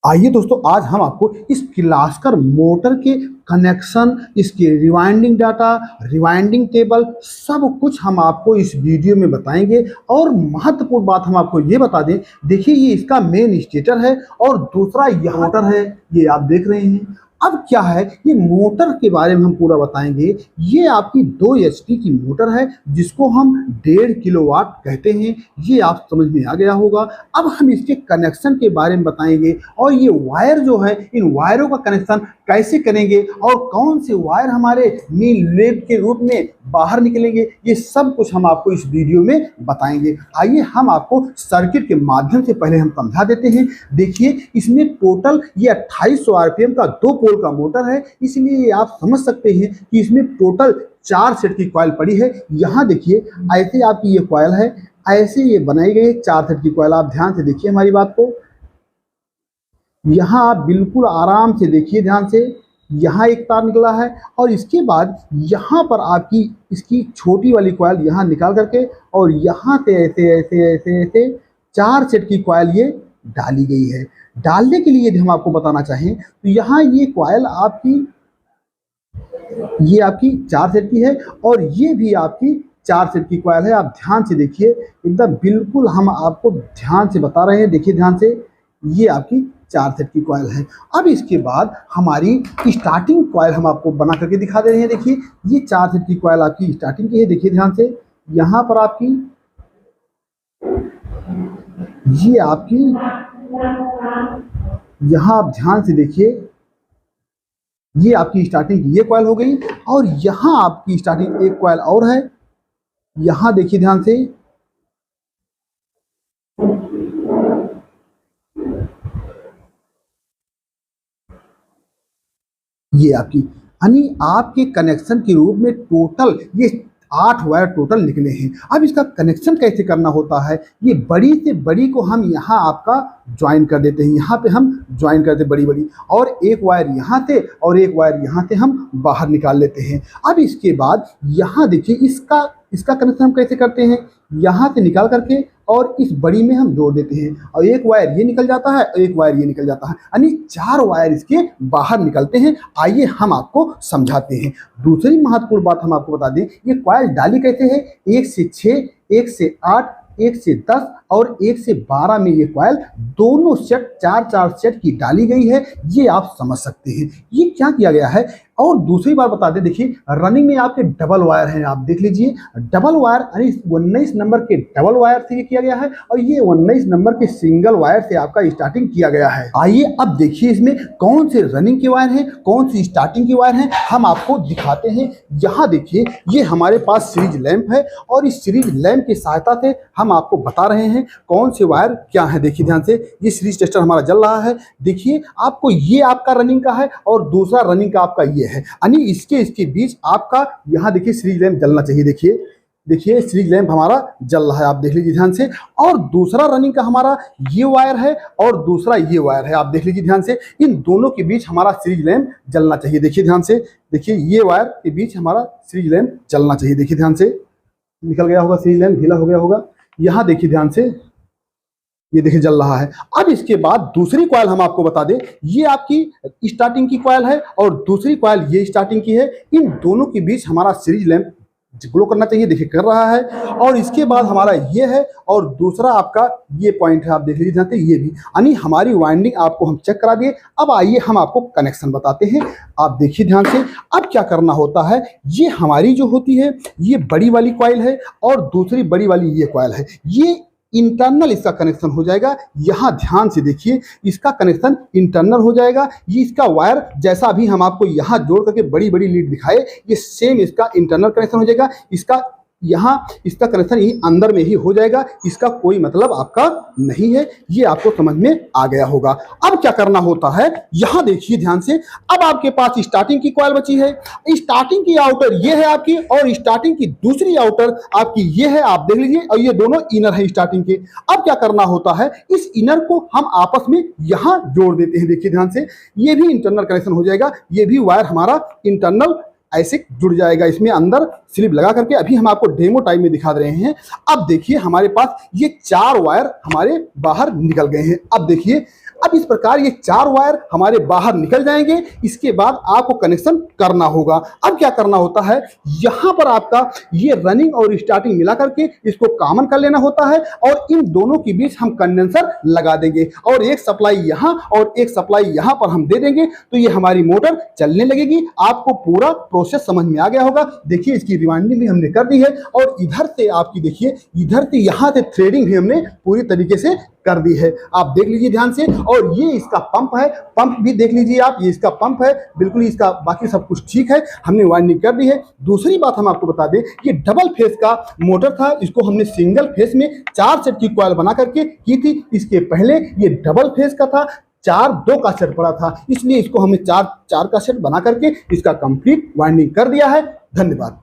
आइए दोस्तों, आज हम आपको इस किर्लोस्कर मोटर के कनेक्शन, इसके रिवाइंडिंग डाटा, रिवाइंडिंग टेबल, सब कुछ हम आपको इस वीडियो में बताएंगे। और महत्वपूर्ण बात हम आपको ये बता दें, देखिए ये इसका मेन स्टेटर है और दूसरा यह मोटर है, ये आप देख रहे हैं। अब क्या है, ये मोटर के बारे में हम पूरा बताएंगे। ये आपकी 2 HP की मोटर है जिसको हम 1.5 किलोवाट कहते हैं। ये आप समझ में आ गया होगा। अब हम इसके कनेक्शन के बारे में बताएंगे और ये वायर जो है, इन वायरों का कनेक्शन कैसे करेंगे और कौन से वायर हमारे मेन लेड के रूप में बाहर निकलेंगे, ये सब कुछ हम आपको इस वीडियो में बताएंगे। आइए हम आपको सर्किट के माध्यम से पहले हम समझा देते हैं। देखिए इसमें टोटल ये 2800 RPM का 2 पोल का मोटर है, इसलिए आप समझ सकते हैं कि इसमें टोटल 4 सेट की कॉइल पड़ी है। यहाँ देखिए ऐसे आपकी ये कॉइल है, ऐसे ये बनाई गई है 4 सेट की कॉइल। आप ध्यान से देखिए हमारी बात को, यहाँ आप बिल्कुल आराम से देखिए ध्यान से। यहाँ एक तार निकला है और इसके बाद यहाँ पर आपकी इसकी छोटी वाली कॉइल यहाँ निकाल करके और यहाँ से ऐसे ऐसे ऐसे ऐसे 4 सेट की कॉइल ये डाली गई है। डालने के लिए यदि हम आपको बताना चाहें तो यहाँ ये कॉइल आपकी, ये आपकी 4 सेट की है और ये भी आपकी 4 सेट की कॉइल है। आप ध्यान से देखिए, एकदम बिल्कुल हम आपको ध्यान से बता रहे हैं। देखिए ध्यान से, ये आपकी 4 सेट की कॉइल है। अब इसके बाद हमारी स्टार्टिंग कॉइल हम आपको बना करके दिखा दे रहे हैं। देखिए ये 4 सेट की कॉइल आपकी स्टार्टिंग की है। देखिए ध्यान से, यहाँ पर आपकी ये आपकी, यहाँ आप ध्यान से देखिए, ये आपकी स्टार्टिंग की ये कॉइल हो गई और यहाँ आपकी स्टार्टिंग एक कॉइल और है। यहाँ देखिए ध्यान से, ये आपकी, यानी आपके कनेक्शन के रूप में टोटल ये 8 वायर टोटल निकले हैं। अब इसका कनेक्शन कैसे करना होता है, ये बड़ी से बड़ी को हम यहाँ आपका ज्वाइन कर देते हैं। यहाँ पे हम ज्वाइन करते बड़ी बड़ी, और एक वायर यहाँ से और एक वायर यहाँ से हम बाहर निकाल लेते हैं। अब इसके बाद यहाँ देखिए इसका कनेक्शन हम कैसे करते हैं, यहाँ से निकाल करके और इस बड़ी में हम जोड़ देते हैं और एक वायर ये निकल जाता है और एक वायर ये निकल जाता है, यानी 4 वायर इसके बाहर निकलते हैं। आइए हम आपको समझाते हैं। दूसरी महत्वपूर्ण बात हम आपको बता दें, ये कॉइल डाली कैसे है, 1 से 6, 1 से 8, 1 से 10 और 1 से 12 में ये कॉइल दोनों सेट 4-4 सेट की डाली गई है। ये आप समझ सकते हैं ये क्या किया गया है। और दूसरी बात बता दें, देखिए रनिंग में आपके डबल वायर हैं, आप देख लीजिए डबल वायर, यानी 19 नंबर के डबल वायर से ये किया गया है और ये 19 नंबर के सिंगल वायर से आपका स्टार्टिंग किया गया है। आइए अब देखिए इसमें कौन से रनिंग के वायर हैं, कौन सी स्टार्टिंग के वायर हैं, हम आपको दिखाते हैं। यहाँ देखिए ये हमारे पास सीरीज लैंप है और इस सीरीज लैंप की सहायता से हम आपको बता रहे हैं कौन से वायर क्या है। देखिए ध्यान से, ये सीरीज टेस्टर हमारा जल रहा है। देखिए आपको ये आपका रनिंग का है और दूसरा रनिंग का आपका ये है, यानी इसके बीच आपका यहाँ देखिए सीरीज लैंप जलना चाहिए। देखिए सीरीज लैंप हमारा जल रहा है, आप देख लीजिए ध्यान से। और दूसरा रनिंग का हमारा ये वायर है और दूसरा ये वायर है, आप देख लीजिए ध्यान से। इन दोनों के बीच हमारा सीरीज लैंप जलना चाहिए। देखिए ध्यान से, देखिए ये वायर के बीच हमारा सीरीज लैंप जलना चाहिए। देखिए ध्यान से, निकल गया होगा सीरीज लैंप, ढीला हो गया होगा। यहाँ देखिए ध्यान से, ये देखिए जल रहा है। अब इसके बाद दूसरी कॉइल हम आपको बता दें, ये आपकी स्टार्टिंग की कॉइल है और दूसरी कॉइल ये स्टार्टिंग की है। इन दोनों के बीच हमारा सीरीज लैंप ग्लो करना चाहिए। देखिए कर रहा है। और इसके बाद हमारा ये है और दूसरा आपका ये पॉइंट है, आप देख लीजिए ध्यान से, ये भी, यानी हमारी वाइंडिंग आपको हम चेक करा दिए। अब आइए हम आपको कनेक्शन बताते हैं। आप देखिए ध्यान से, अब क्या करना होता है, ये हमारी जो होती है ये बड़ी वाली कॉइल है और दूसरी बड़ी वाली ये कॉइल है। ये इंटरनल इसका कनेक्शन हो जाएगा। यहाँ ध्यान से देखिए, इसका कनेक्शन इंटरनल हो जाएगा। ये इसका वायर जैसा अभी हम आपको यहाँ जोड़ करके बड़ी बड़ी लीड दिखाए, ये सेम इसका इंटरनल कनेक्शन हो जाएगा। इसका यहाँ इसका कनेक्शन ही अंदर में ही हो जाएगा, इसका कोई मतलब आपका नहीं है। ये आपको समझ में आ गया होगा। अब क्या करना होता है, यहाँ देखिए ध्यान से, अब आपके पास स्टार्टिंग की कॉइल बची है। स्टार्टिंग की आउटर ये है आपकी और स्टार्टिंग की दूसरी आउटर आपकी ये है, आप देख लीजिए, और ये दोनों इनर है स्टार्टिंग के। अब क्या करना होता है, इस इनर को हम आपस में यहाँ जोड़ देते हैं। देखिए ध्यान से, ये भी इंटरनल कनेक्शन हो जाएगा, ये भी वायर हमारा इंटरनल ऐसे जुड़ जाएगा इसमें अंदर स्लिप लगा करके। अभी हम आपको डेमो टाइप में दिखा रहे हैं। अब देखिए हमारे पास ये 4 वायर हमारे बाहर निकल गए हैं। अब देखिए अब इस प्रकार ये 4 वायर हमारे बाहर निकल जाएंगे। इसके बाद आपको कनेक्शन करना होगा। अब क्या करना होता है, यहाँ पर आपका ये रनिंग और स्टार्टिंग मिला करके इसको कॉमन कर लेना होता है और इन दोनों के बीच हम कंडेंसर लगा देंगे और एक सप्लाई यहाँ और एक सप्लाई यहाँ पर हम दे देंगे, तो ये हमारी मोटर चलने लगेगी। आपको पूरा प्रोसेस समझ में आ गया होगा। देखिए इसकी रिवाइंडिंग भी हमने कर दी है और इधर से आपकी देखिए, इधर से यहाँ से थ्रेडिंग भी हमने पूरी तरीके से कर दी है। आप देख लीजिए ध्यान से। और ये इसका पंप है, पंप भी देख लीजिए आप, ये इसका पंप है, बिल्कुल इसका बाकी सब कुछ ठीक है, हमने वाइंडिंग कर दी है। दूसरी बात हम आपको बता दें, ये डबल फेस का मोटर था, इसको हमने सिंगल फेस में 4 सेट की कॉइल बना करके की थी। इसके पहले ये डबल फेस का था, 4-2 का सेट पड़ा था, इसलिए इसको हमने 4 का सेट बना करके इसका कंप्लीट वाइंडिंग कर दिया है। धन्यवाद।